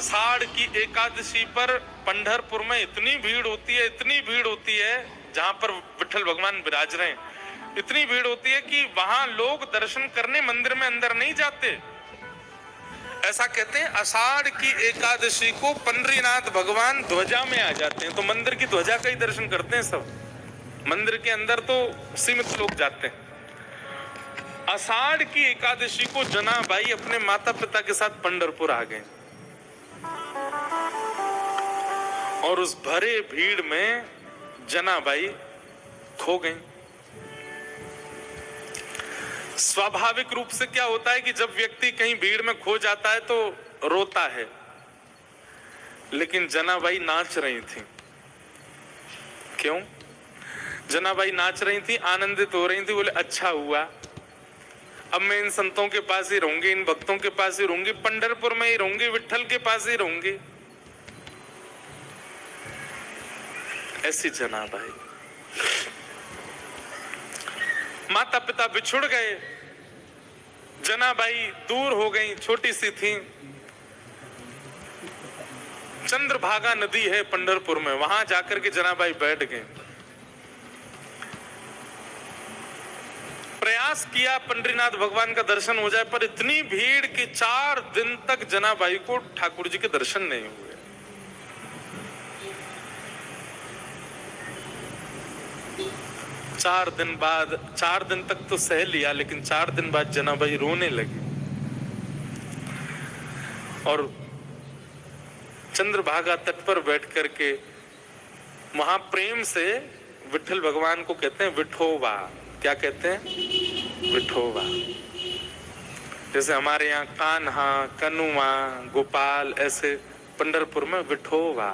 आषाढ़ की एकादशी पर पंढरपुर में इतनी भीड़ होती है, जहां पर विठल भगवान विराज रहे हैं, इतनी भीड़ होती है कि वहां लोग दर्शन करने मंदिर में अंदर नहीं जाते। ऐसा कहते हैं आषाढ़ की एकादशी को पंडरीनाथ भगवान ध्वजा में आ जाते हैं, तो मंदिर की ध्वजा का ही दर्शन करते हैं सब। मंदिर के अंदर तो सीमित लोग जाते हैं। आषाढ़ की एकादशी को जनाबाई अपने माता पिता के साथ पंढरपुर आ गए और उस भरे भीड़ में जनाबाई खो गई। स्वाभाविक रूप से क्या होता है कि जब व्यक्ति कहीं भीड़ में खो जाता है तो रोता है, लेकिन जनाबाई नाच रही थी। क्यों? जनाबाई नाच रही थी, आनंदित हो रही थी। बोले अच्छा हुआ, अब मैं इन संतों के पास ही रहूंगी, इन भक्तों के पास ही रहूंगी, पंढरपुर में ही रहूंगी, विठल के पास ही रहूंगी। ऐसी जनाबाई। माता पिता बिछुड़ गए, जनाबाई दूर हो गई, छोटी सी थी। चंद्रभागा नदी है पंढरपुर में, वहां जाकर के जनाबाई बैठ गए। प्रयास किया पंडरीनाथ भगवान का दर्शन हो जाए, पर इतनी भीड़ कि 4 दिन तक जनाबाई को ठाकुर जी के दर्शन नहीं हुए। चार दिन तक तो सह लिया, लेकिन 4 दिन बाद जनाबाई रोने लगी और चंद्रभागा तट पर बैठ करके वहां प्रेम से विठल भगवान को कहते हैं विठोबा। क्या कहते हैं? विठोबा। जैसे हमारे यहाँ कान्हा, कनुआ, गोपाल, ऐसे पंढरपुर में विठोबा।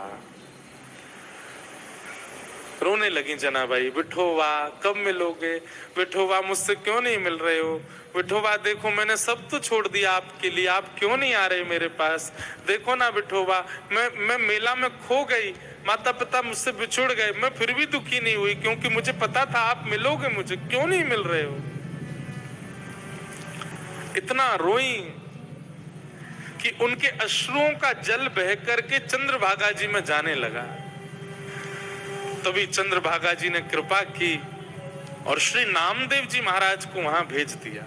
रोने लगी जनाबाई, विठोबा कब मिलोगे? विठोबा मुझसे क्यों नहीं मिल रहे हो? विठोबा देखो मैंने सब तो छोड़ दिया आपके लिए, आप क्यों नहीं आ रहे मेरे पास? देखो ना विठोबा, मैं मेला में खो गई, माता पिता मुझसे बिछुड़ गए, मैं फिर भी दुखी नहीं हुई क्योंकि मुझे पता था आप मिलोगे मुझे, क्यों नहीं मिल रहे हो? इतना रोई कि उनके अश्रुओं का जल बह करके चंद्रभागा जी में जाने लगा। तभी चंद्रभागा जी ने कृपा की और श्री नामदेव जी महाराज को वहां भेज दिया।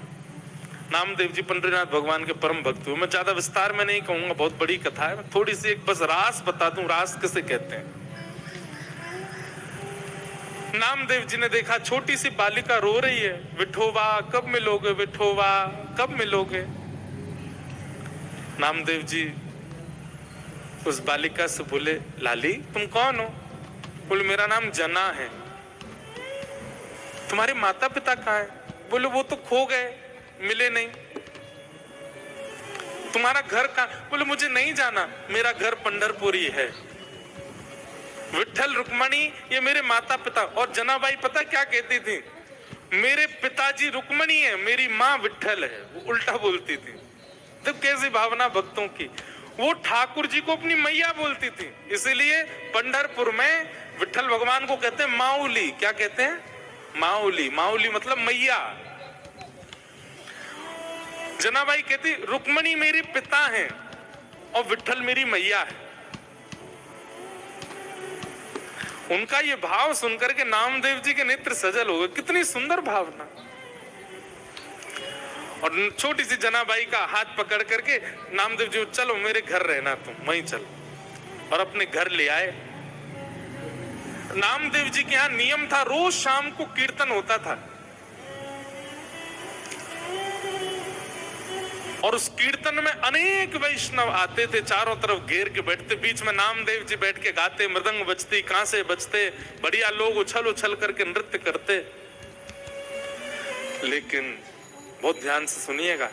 नामदेव जी पंडरीनाथ भगवान के परम भक्त हुए। मैं ज्यादा विस्तार में नहीं कहूंगा, बहुत बड़ी कथा है। मैं थोड़ी सी एक बस रास बता दूं, रास किसे कहते हैं। नामदेव जी ने देखा छोटी सी बालिका रो रही है, विठोबा कब मिलोगे? विठोबा कब मिलोगे? नामदेव जी उस बालिका से बोले, लाली तुम कौन हो? बोले मेरा नाम जना है। तुम्हारे माता पिता कहाँ हैं? बोले वो तो खो गए, मिले नहीं। तुम्हारा घर कहाँ? बोले मुझे नहीं जाना, मेरा घर पंढरपुर ही है। विठल रुक्मणी ये मेरे माता पिता। और जनाबाई पता क्या कहती थी? मेरे पिताजी रुक्मणी है, मेरी माँ विठल है। वो उल्टा बोलती थी। तो कैसी भावना भक्तों की। वो ठाकुर जी को अपनी मैया बोलती थी। इसीलिए पंढरपुर में विठल भगवान को कहते हैं माउली। क्या कहते हैं? माउली। माउली मतलब मैया। जनाबाई कहती रुक्मणी मेरी पिता हैं और विठल मेरी मैया है। उनका ये भाव सुनकर के नामदेव जी के नेत्र सजल हो गए। कितनी सुंदर भावना। और छोटी सी जनाबाई का हाथ पकड़ करके नामदेव जी, चलो मेरे घर रहना, तुम वहीं चलो। और अपने घर ले आए। नामदेव जी के यहाँ नियम था, रोज शाम को कीर्तन होता था और उस कीर्तन में अनेक वैष्णव आते थे, चारों तरफ घेर के बैठते। बीच में नामदेव जी बैठ के गाते, मृदंग बजती, कांसे बजते, बढ़िया लोग उछल उछल करके नृत्य करते। लेकिन बहुत ध्यान से सुनिएगा,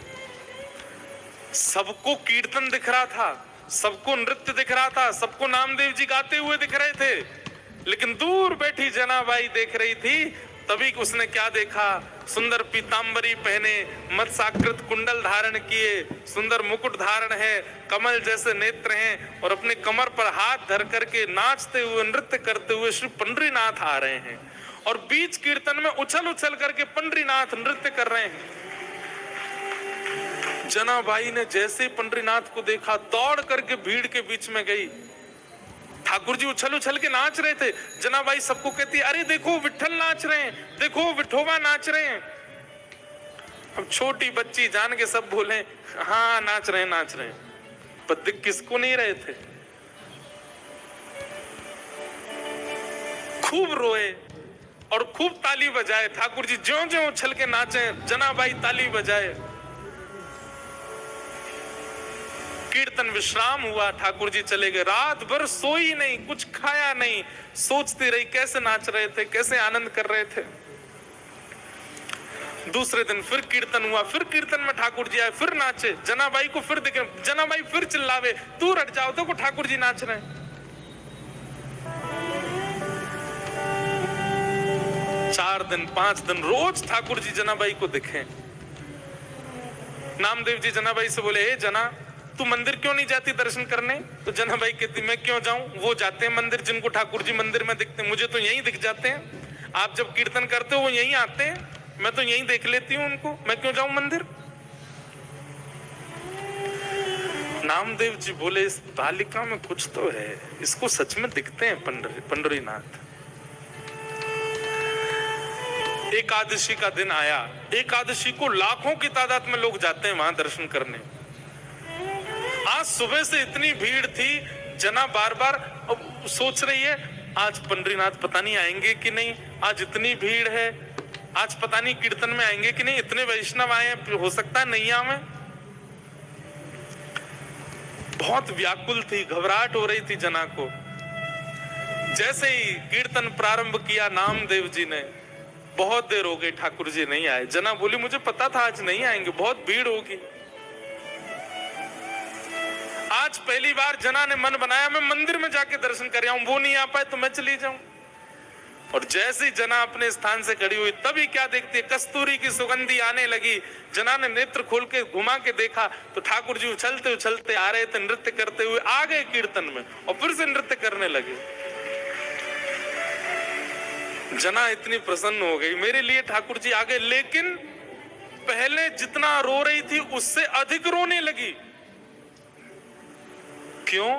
सबको कीर्तन दिख रहा था, सबको नृत्य दिख रहा था, सबको नामदेव जी गाते हुए दिख रहे थे, लेकिन दूर बैठी जनाबाई देख रही थी। तभी उसने क्या देखा? सुंदर पीतांबरी पहने, मत्स्याकृत कुंडल धारण किए, सुंदर मुकुट धारण है, कमल जैसे नेत्र हैं और अपने कमर पर हाथ धर करके नाचते हुए, नृत्य करते हुए श्री पंडरीनाथ आ रहे हैं। और बीच कीर्तन में उछल उछल करके पंडरीनाथ नृत्य कर रहे हैं। जनाबाई ने जैसे ही पंडरीनाथ को देखा दौड़ करके भीड़ के बीच में गई। ठाकुर जी उछल उछल के नाच रहे थे। जनाबाई सबको कहती, अरे देखो विट्ठल नाच रहे हैं, देखो विठोबा नाच रहे हैं। अब छोटी बच्ची जान के सब बोले हाँ नाच रहे हैं, पर दिख किसको नहीं रहे थे। खूब रोए और खूब ताली बजाए। ठाकुर जी ज्यों ज्यों उछल के नाचे, जनाबाई ताली बजाए। कीर्तन विश्राम हुआ, ठाकुर जी चले गए। रात भर सोई नहीं, कुछ खाया नहीं, सोचती रही कैसे नाच रहे थे, कैसे आनंद कर रहे थे। दूसरे दिन फिर कीर्तन हुआ, फिर कीर्तन में ठाकुर जी आए, फिर नाचे। जनाबाई को फिर देखे, जनाबाई फिर चिल्लावे, तू हट जाओ, देखो ठाकुर जी नाच रहे हैं। 4 दिन 5 दिन रोज ठाकुर जी जनाबाई को दिखे। नामदेव जी जनाबाई से बोले, हे जना तू मंदिर क्यों नहीं जाती दर्शन करने? तो जनाबाई कहती, मैं क्यों जाऊं, वो जाते हैं मंदिर, जिनको ठाकुर जी मंदिर में दिखते हैं, मुझे तो यहीं दिख जाते हैं। आप जब कीर्तन करते हो वो यहीं आते हैं, मैं तो यहीं देख लेती हूँ उनको, मैं क्यों जाऊं मंदिर? नामदेव जी बोले, इस बालिका में कुछ तो है, इसको सच में दिखते हैं पंडरीनाथ। एकादशी का दिन आया। एकादशी को लाखों की तादाद में लोग जाते हैं वहां दर्शन करने। आज सुबह से इतनी भीड़ थी, जना बार बार सोच रही है आज पंडरीनाथ पता नहीं आएंगे कि नहीं, आज इतनी भीड़ है, आज पता नहीं कीर्तन में आएंगे कि नहीं, इतने वैष्णव आए हैं, हो सकता है नहीं आवे। बहुत व्याकुल थी, घबराहट हो रही थी जना को। जैसे ही कीर्तन प्रारंभ किया नामदेव जी ने, बहुत देर हो गई ठाकुर जी नहीं आए। जना बोली, मुझे पता था आज नहीं आएंगे, बहुत भीड़ होगी। आज पहली बार जना ने मन बनाया मैं मंदिर में जाके दर्शन कर आऊं, वो नहीं आ पाए तो मैं चली जाऊं। और जैसे ही जना अपने स्थान से खड़ी हुई, तभी क्या देखती है, कस्तूरी की सुगंधी आने लगी। जना ने नेत्र खोल के घुमा के देखा तो ठाकुर जी उछलते उछलते आ रहे थे, नृत्य करते हुए आ गए कीर्तन में और फिर से नृत्य करने लगे। जना इतनी प्रसन्न हो गई, मेरे लिए ठाकुर जी आ गए। लेकिन पहले जितना रो रही थी उससे अधिक रोने लगी। क्यों?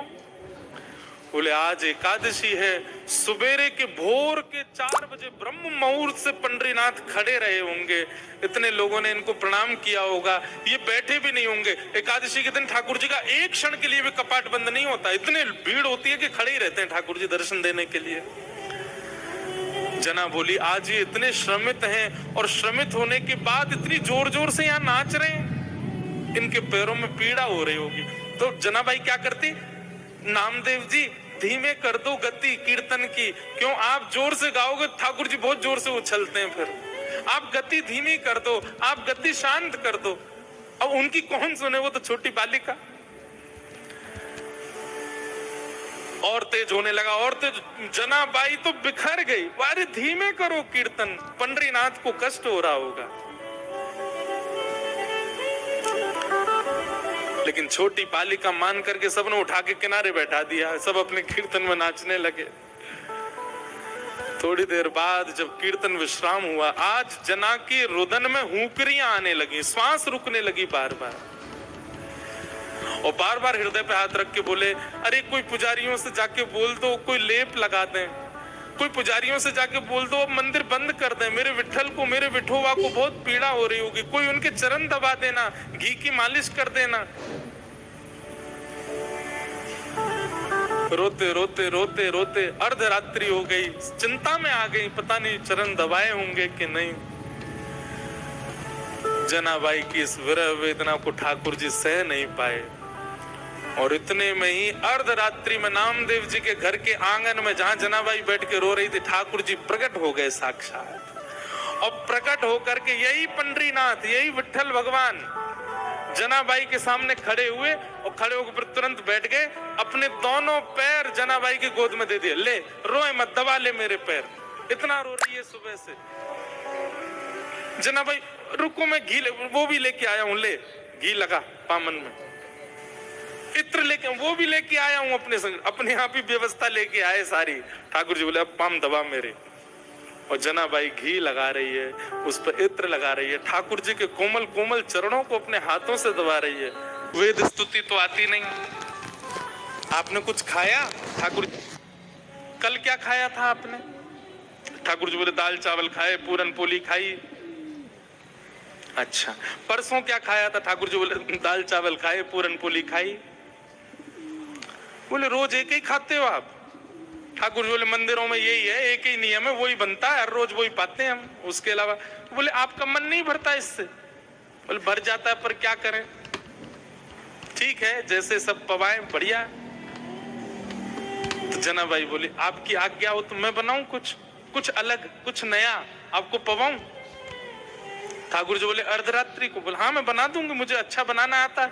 बोले, आज एकादशी है, सुबेरे के भोर के 4 बजे ब्रह्म मुहूर्त से पंडरीनाथ खड़े रहे होंगे, इतने लोगों ने इनको प्रणाम किया होगा, ये बैठे भी नहीं होंगे। एकादशी के दिन ठाकुर जी का एक क्षण के लिए भी कपाट बंद नहीं होता, इतने भीड़ होती है कि खड़े ही रहते हैं ठाकुर जी दर्शन देने के लिए। जना बोली, आज ये इतने श्रमित हैं और श्रमित होने के बाद इतनी जोर जोर से यहाँ नाच रहे हैं, इनके पैरों में पीड़ा हो रही होगी। तो जनाबाई क्या करती, नामदेव जी धीमे कर दो गति कीर्तन की, क्यों आप जोर से गाओगे ठाकुर जी बहुत जोर से उछलते हैं, फिर आप गति धीमी कर दो, आप गति शांत कर दो। अब उनकी कौन सुने, वो तो छोटी बालिका। और तेज होने लगा और तेज। जनाबाई तो बिखर गई, अरे धीमे करो कीर्तन, पंडरीनाथ को कष्ट हो रहा होगा। लेकिन छोटी बालिका मान करके सबने उठा के किनारे बैठा दिया, सब अपने कीर्तन में नाचने लगे। थोड़ी देर बाद जब कीर्तन विश्राम हुआ, आज जना की रुदन में हुंकरियां आने लगी, श्वास रुकने लगी बार बार, और बार बार हृदय पे हाथ रख के बोले, अरे कोई पुजारियों से जाके बोल दो कोई लेप लगा दें, कोई पुजारियों से जाके बोल दो अब मंदिर बंद कर दें, मेरे विट्ठल को, मेरे विठोबा को बहुत पीड़ा हो रही होगी, कोई उनके चरण दबा देना, घी की मालिश कर देना। रोते रोते रोते रोते अर्धरात्रि हो गई, चिंता में आ गई, पता नहीं चरण दबाए होंगे कि नहीं। जनाबाई की इस विरह वेदना को ठाकुर जी सह नहीं पाए, और इतने में ही अर्धरात्रि में नामदेव जी के घर के आंगन में जहां जनाबाई बैठ के रो रही थी, ठाकुर जी प्रकट हो गए साक्षात। और प्रकट होकर के यही पंडरीनाथ, यही विट्ठल भगवान जनाबाई के सामने खड़े हुए, और खड़े होकर फिर तुरंत बैठ गए, अपने दोनों पैर जनाबाई की गोद में दे दिए, ले रोए मत, दबा ले मेरे पैर, इतना रो रही है सुबह से। जनाबाई, रुको मैं घी वो भी लेके आया हूं, ले घी लगा पामन में, इत्र लेके वो भी लेके आया हूं अपने संग, अपने आप ही व्यवस्था लेके आए सारी। ठाकुर जी बोले, अब पाम दबा मेरे। और जनाबाई घी लगा रही है, उस पर इत्र लगा रही है, ठाकुर जी के कोमल कोमल चरणों को अपने हाथों से दबा रही है। वेद स्तुति तो आती नहीं। आपने कुछ खाया? ठाकुर कल क्या खाया था आपने? ठाकुर जी बोले दाल चावल खाए, पूरन पोली खाई। अच्छा, परसों क्या खाया था? ठाकुर जी बोले दाल चावल खाए, पूरन पोली खाई। बोले रोज एक ही खाते हो आप? ठाकुर जी बोले मंदिरों में यही है, एक ही नियम है, वही बनता है, हर रोज वही पाते हैं हम, उसके अलावा। बोले आपका मन नहीं भरता इससे? बोले भर जाता है, पर क्या करें। ठीक है, जैसे सब पवाएं, बढ़िया। तो जनाबाई बोली आपकी आज्ञा हो तो मैं बनाऊं कुछ अलग, कुछ नया आपको पवाऊं। ठाकुर जी बोले अर्धरात्रि को? बोले हाँ मैं बना दूंगी, मुझे अच्छा बनाना आता है।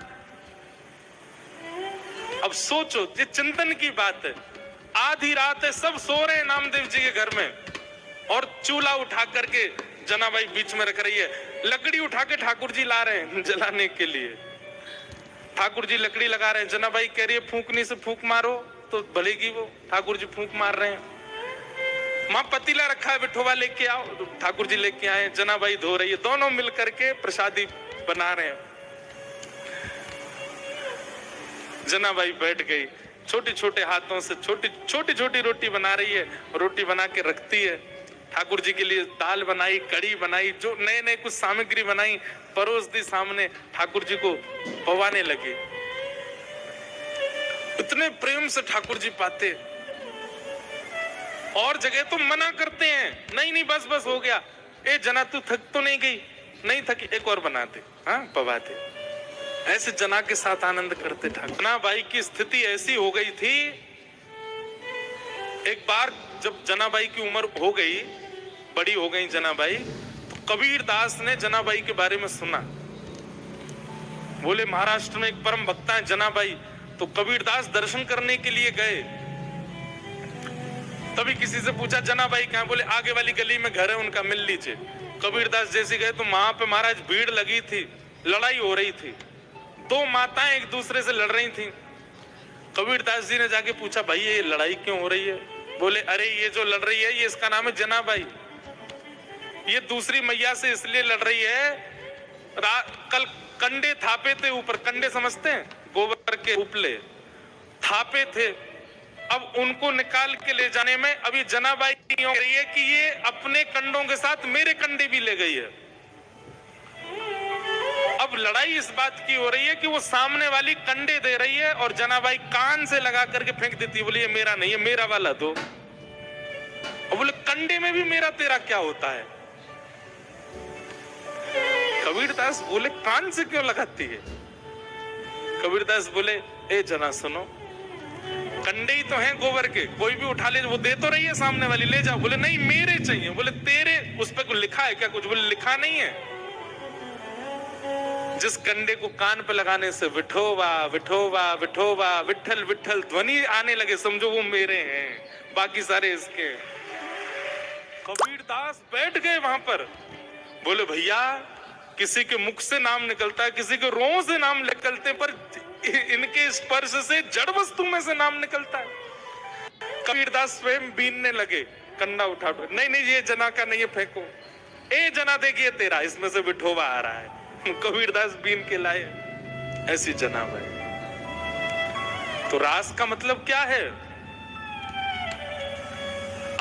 अब सोचो, ये चिंतन की बात है। आधी रात है, सब सो रहे हैं नामदेव जी के घर में, और चूल्हा उठा करके जनाबाई बीच में रख रही है। लकड़ी उठा के ठाकुर जी ला रहे हैं जलाने के लिए। ठाकुर जी लकड़ी लगा रहे हैं, जनाबाई कह रही है फूंकनी से फूंक मारो तो भलेगी वो। ठाकुर जी फूंक मार रहे हैं। माँ पतीला रखा है, बिठोवा लेके आओ। तो ठाकुर जी लेके आए, जनाबाई धो रही है, दोनों मिलकर के प्रसादी बना रहे हैं। जनाबाई बैठ गई, छोटे छोटे हाथों से छोटी छोटी रोटी बना रही है, रोटी बना के रखती है। ठाकुर जी के लिए दाल बनाई, कड़ी बनाई, जो नए नए कुछ सामग्री बनाई, परोस दी सामने। ठाकुर जी को पवाने लगे। इतने प्रेम से ठाकुर जी पाते। और जगह तो मना करते हैं, नहीं नहीं बस बस हो गया। ए जना तू थक तो नहीं गई? नहीं थकी, एक और बना दे, हाँ पवाते। ऐसे जना के साथ आनंद करते ठाकुर। जनाबाई की स्थिति ऐसी हो गई थी, एक बार जब जनाबाई की उम्र हो गई, बड़ी हो गई जनाबाई, तो कबीर दास ने जनाबाई के बारे में सुना। बोले महाराष्ट्र में एक परम भक्ता है जनाबाई। तो कबीर दास दर्शन करने के लिए गए। तभी किसी से पूछा जनाबाई कहाँ? बोले आगे वाली गली में घर है उनका, मिल लीजिए। कबीर दास जैसे गए तो वहां पे महाराज भीड़ लगी थी, लड़ाई हो रही थी, दो माताएं एक दूसरे से लड़ रही थी। कबीर दास जी ने जाके पूछा भाई ये लड़ाई क्यों हो रही है? बोले अरे ये जो लड़ रही है ये इसका नाम है जनाबाई। ये दूसरी मैया से इसलिए लड़ रही है, कल कंडे थापे थे ऊपर, कंडे समझते हैं, गोबर के उपले थापे थे। अब उनको निकाल के ले जाने में अभी जनाबाई कह रही है कि ये अपने कंडों के साथ मेरे कंडे भी ले गई है। अब लड़ाई इस बात की हो रही है कि वो सामने वाली कंडे दे रही है और जनाबाई कान से लगा करके फेंक देती है। बोले ये मेरा नहीं है, मेरा वाला दो। और बोले कंडे में भी मेरा तेरा क्या होता है? कबीरदास बोले कान से क्यों लगाती है? कबीरदास बोले ए जना सुनो, कंडे ही तो हैं गोबर के, कोई भी उठा ले, वो दे तो रही है सामने वाली, ले जाओ। बोले नहीं मेरे चाहिए। बोले तेरे उस पर कुछ लिखा है क्या? कुछ? बोले लिखा नहीं है। जिस कंडे को कान पे लगाने से विठोबा विठोबा विठोबा विठल विठल ध्वनि आने लगे, समझो वो मेरे हैं, बाकी सारे इसके। कबीरदास बैठ गए वहां पर। बोले भैया किसी के मुख से नाम निकलता है, किसी के रों से नाम निकलते, पर इनके स्पर्श से जड़ वस्तु में से नाम निकलता है। कबीरदास स्वयं बीनने लगे, कंडा उठा, नहीं नहीं ये जना का नहीं है, फेंको। ए जना देखिए तेरा, इसमें से विठोबा आ रहा है। कबीरदास बीन के लाए, ऐसी जनाबाई। तो रास का मतलब क्या है?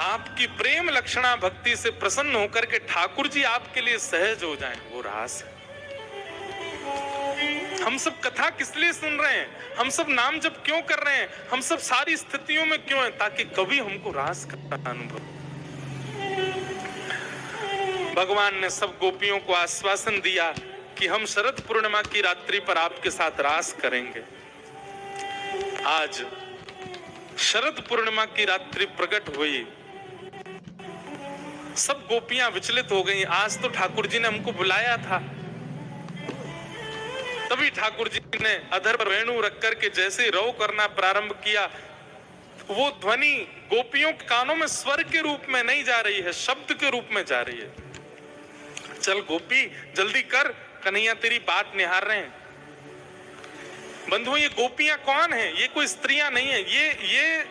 आपकी प्रेम लक्षणा भक्ति से प्रसन्न होकर के ठाकुर जी आपके लिए सहज हो जाएं, वो रास है। हम सब कथा किस लिए सुन रहे हैं? हम सब नाम जप क्यों कर रहे हैं? हम सब सारी स्थितियों में क्यों हैं? ताकि कभी हमको रास का अनुभव। भगवान ने सब गोपियों को आश्वासन दिया कि हम शरद पूर्णिमा की रात्रि पर आपके साथ रास करेंगे। आज शरद पूर्णिमा की रात्रि प्रकट हुई, सब गोपियां विचलित हो गईं। आज तो ठाकुर जी ने हमको बुलाया था। तभी ठाकुर जी ने अधर पर वेणु रख करके जैसे रव करना प्रारंभ किया, वो ध्वनि गोपियों के कानों में स्वर के रूप में नहीं जा रही है, शब्द के रूप में जा रही है। चल गोपी जल्दी कर, कन्हैया तेरी बात निहार रहे हैं। बंधुओं, ये गोपियां कौन है? ये कोई स्त्रियां नहीं है, ये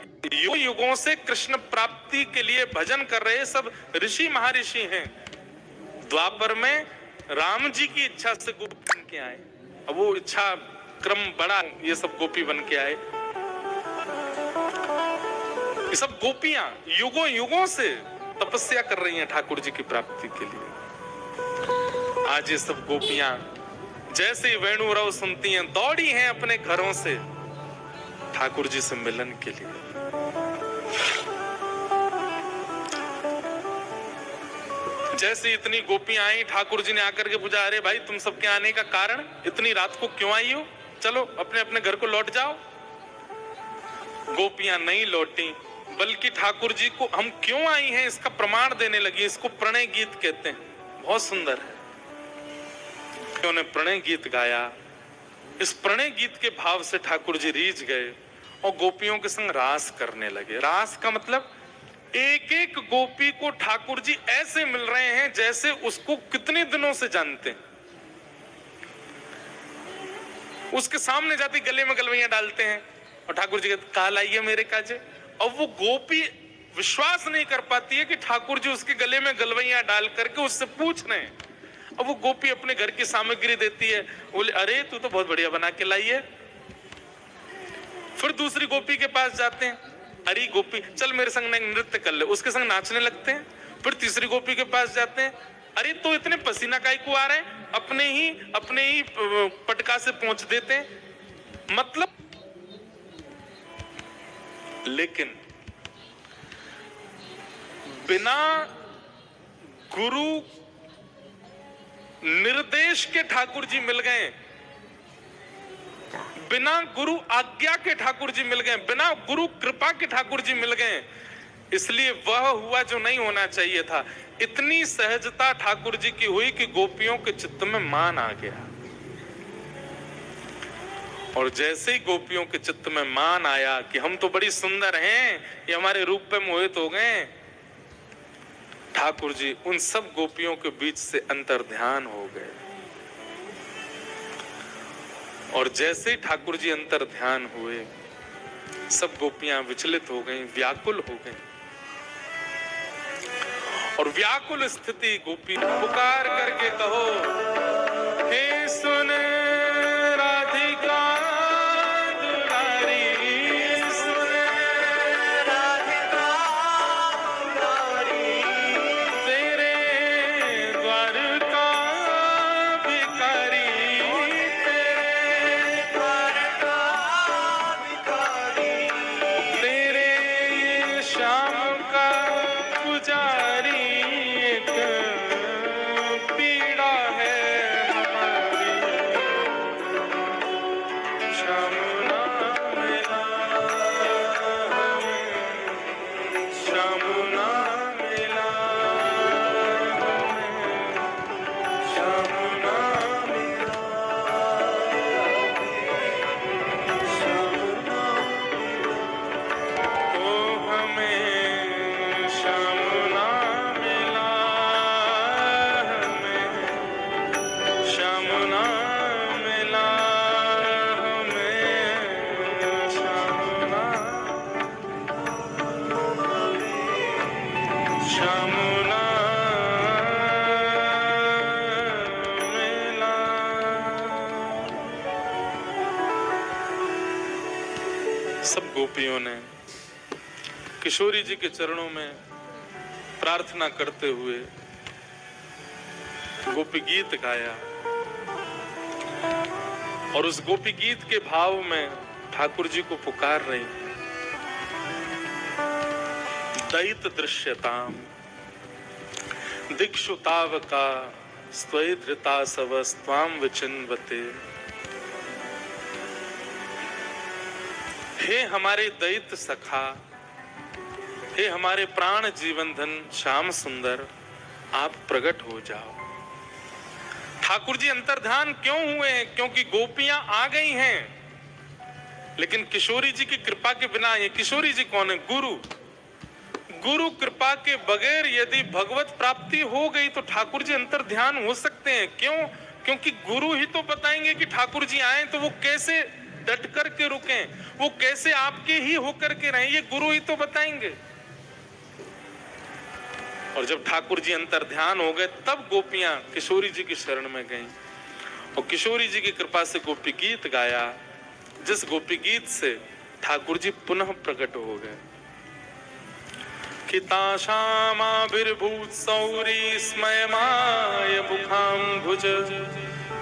युगों से कृष्ण प्राप्ति के लिए भजन कर रहे सब ऋषि महर्षि हैं। द्वापर में राम जी की इच्छा से गोपी बन के आए, अब वो इच्छा क्रम बड़ा, ये सब गोपी बन के आए। ये सब गोपियां युगों युगों से तपस्या कर रही हैं ठाकुर जी की प्राप्ति के लिए। आज ये सब गोपियां जैसे ही वेणु रव सुनती हैं, दौड़ी हैं अपने घरों से ठाकुर जी से मिलन के लिए। जैसे इतनी गोपियां आई, ठाकुर जी ने आकर के पूछा, अरे भाई तुम सबके आने का कारण, इतनी रात को क्यों आई हो? चलो अपने अपने घर को लौट जाओ। गोपियां नहीं लौटी, बल्कि ठाकुर जी को हम क्यों आई हैं इसका प्रमाण देने लगी। इसको प्रणय गीत कहते हैं, बहुत सुंदर है। उन्होंने प्रणय गीत गाया। इस प्रणय गीत के भाव से ठाकुर जी रीझ गए और गोपियों के संग रास करने लगे। रास का मतलब एक एक गोपी को ठाकुर जी ऐसे मिल रहे हैं जैसे उसको कितने दिनों से जानते हैं। उसके सामने जाती गले में गलवैया डालते हैं और ठाकुर जी कहते, काल आइए मेरे काजे। और वो गोपी विश्वास नहीं कर पाती है कि ठाकुर जी उसके गले में गलवैया डाल करके उससे पूछ रहे हैं। अब वो गोपी अपने घर की सामग्री देती है, बोले अरे तू तो बहुत बढ़िया बना के लाई है। फिर दूसरी गोपी के पास जाते हैं, अरे गोपी चल मेरे संग नृत्य कर ले, उसके संग नाचने लगते हैं। फिर तीसरी गोपी के पास जाते हैं, अरे तो इतने पसीना काहे को आ रहे हैं, अपने ही पटका से पहुंच देते हैं। मतलब लेकिन बिना गुरु निर्देश के ठाकुर जी मिल गए, बिना गुरु आज्ञा के ठाकुर जी मिल गए, बिना गुरु कृपा के ठाकुर जी मिल गए। इसलिए वह हुआ जो नहीं होना चाहिए था। इतनी सहजता ठाकुर जी की हुई कि गोपियों के चित्त में मान आ गया। और जैसे ही गोपियों के चित्त में मान आया कि हम तो बड़ी सुंदर हैं, ये हमारे रूप पे मोहित हो गए, ठाकुर जी उन सब गोपियों के बीच से अंतर ध्यान हो गए। और जैसे ही ठाकुर जी अंतर ध्यान हुए, सब गोपियां विचलित हो गईं, व्याकुल हो गईं। और व्याकुल स्थिति गोपी पुकार करके कहो, हे सुन राधिका गोपियों ने किशोरी जी के चरणों में प्रार्थना करते हुए गोपी गीत गाया। और उस गोपी गीत के भाव में ठाकुर जी को पुकार रही, दैत दृश्यताम दिक्षु तावका स्वै धृता सव स्वाम विचिन्वते। हे हमारे दैत्य सखा, हे हमारे प्राण जीवन धन श्याम सुंदर, आप प्रकट हो जाओ। ठाकुर जी अंतर्ध्यान क्यों हुए हैं? क्योंकि गोपियां आ गई हैं, लेकिन किशोरी जी की कृपा के बिना। ये किशोरी जी कौन है? गुरु। गुरु कृपा के बगैर यदि भगवत प्राप्ति हो गई तो ठाकुर जी अंतर्ध्यान हो सकते हैं। क्यों? क्योंकि गुरु ही तो बताएंगे कि ठाकुर जी आए तो वो कैसे डट कर के रुकें, वो कैसे आपके ही होकर के रहें, ये गुरु ही तो बताएंगे। और जब ठाकुर जी अंतर ध्यान हो गए, तब गोपियां किशोरी जी की शरण में गईं और किशोरी जी की कृपा से गोपी गीत गाया, जिस गोपी गीत से ठाकुर जी पुनः प्रकट हो गए। किताशामाविर्भूत सौरी स्मयमाय मुखाम्भुज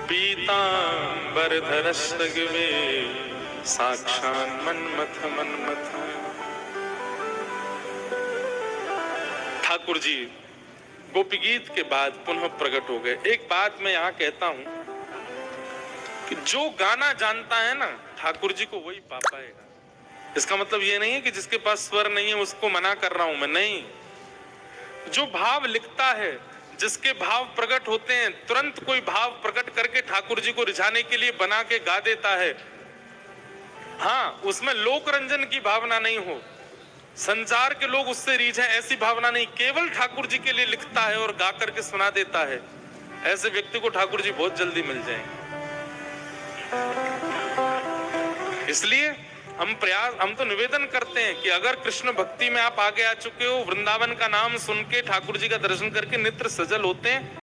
पीतांबरधरस्सगवे साक्षान् मन्मथ मन्मथ। ठाकुर जी गोपी गीत के बाद पुनः प्रकट हो गए। एक बात मैं यहाँ कहता हूं कि जो गाना जानता है ना ठाकुर जी को, वही पा पाएगा। इसका मतलब ये नहीं है कि जिसके पास स्वर नहीं है उसको मना कर रहा हूं मैं, नहीं। जो भाव लिखता है, जिसके भाव प्रकट होते हैं, तुरंत कोई भाव प्रकट करके ठाकुर जी को रिझाने के लिए बना के गा देता है। हाँ, उसमें लोक रंजन की भावना नहीं हो, संसार के लोग उससे रीझें, ऐसी भावना नहीं, केवल ठाकुर जी के लिए लिखता है और गा करके सुना देता है, ऐसे व्यक्ति को ठाकुर जी बहुत जल्दी मिल जाएंगे। इसलिए हम तो निवेदन करते हैं कि अगर कृष्ण भक्ति में आप आगे आ चुके हो, वृंदावन का नाम सुन के ठाकुर जी का दर्शन करके नेत्र सजल होते हैं,